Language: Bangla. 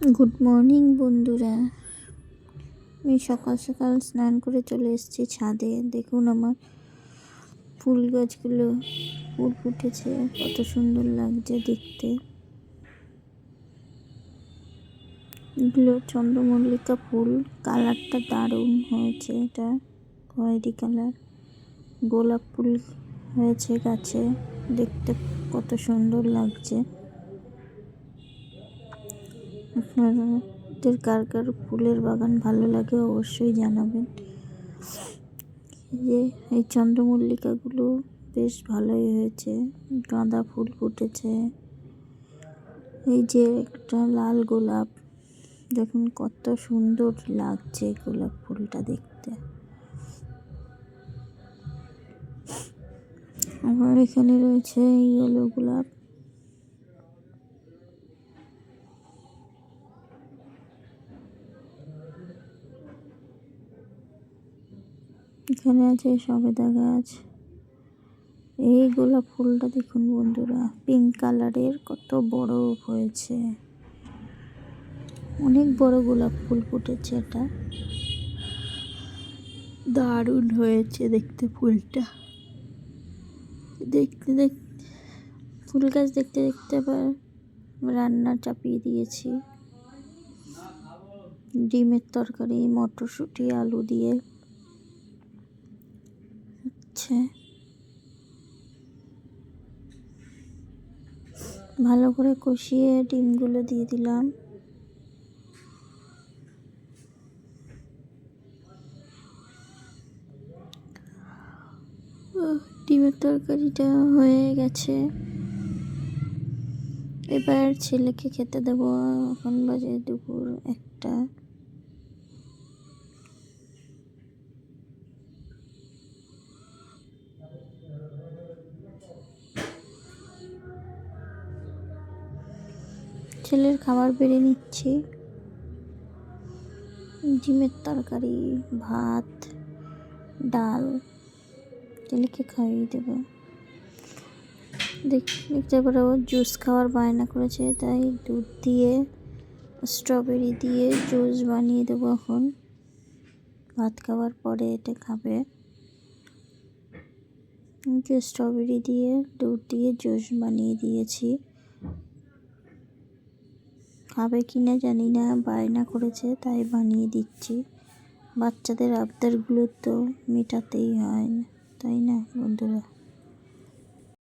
গুড মর্নিং বন্ধুরা। আমি সকাল সকাল স্নান করে চলে এসেছি ছাদে। দেখুন আমার ফুল গাছগুলো ফুল ফুটেছে, কত সুন্দর লাগছে দেখতে। এগুলো চন্দ্রমল্লিকা ফুল, কালারটা দারুণ হয়েছে। এটা খয়েরি কালার। গোলাপ ফুল হয়েছে গাছে, দেখতে কত সুন্দর লাগছে। আপনাদের কার কার ফুলের বাগান ভালো লাগে অবশ্যই জানাবেন। এই চন্দ্রমল্লিকাগুলো বেশ ভালোই হয়েছে। গাঁদা ফুল ফুটেছে। এই যে একটা লাল গোলাপ, দেখুন কত সুন্দর লাগছে গোলাপ ফুলটা দেখতে। আবার এখানে রয়েছে ইয়েলো গোলাপ। এখানে আছে সবেদা গাছ। এই গোলাপ ফুলটা দেখুন বন্ধুরা, পিঙ্ক কালারের, কত বড় হয়েছে। অনেক বড় গোলাপ ফুল ফুটেছে। এটা দারুণ হয়েছে দেখতে ফুলটা। দেখতে দেখতে ফুল গাছ দেখতে দেখতে আবার রান্না চাপিয়ে দিয়েছি। ডিমের তরকারি, মটরশুঁটি, আলু দিয়ে হচ্ছে। ভালো করে কষিয়ে ডিমগুলো দিয়ে দিলাম। ডিমের তরকারিটা হয়ে গেছে। এবার ছেলেকে খেতে দেবো। এখন বাজে দুপুর 1টা। ছেলের খাবার বেড়ে নিচ্ছি। ডিমের তরকারি, ভাত, ডাল ছেলেকে খাইয়ে দেবো। দেখতে পারো জুস খাওয়ার বায়না করেছে, তাই দুধ দিয়ে স্ট্রবেরি দিয়ে জুস বানিয়ে দেবো। এখন ভাত খাওয়ার পরে এটা খাবে। স্ট্রবেরি দিয়ে দুধ দিয়ে জুস বানিয়ে দিয়েছি। খাবে কিনা জানি না, বায়না করেছে তাই বানিয়ে দিচ্ছি। বাচ্চাদের আবদারগুলো তো মেটাতেই হয় না, তাই না বন্ধুরা?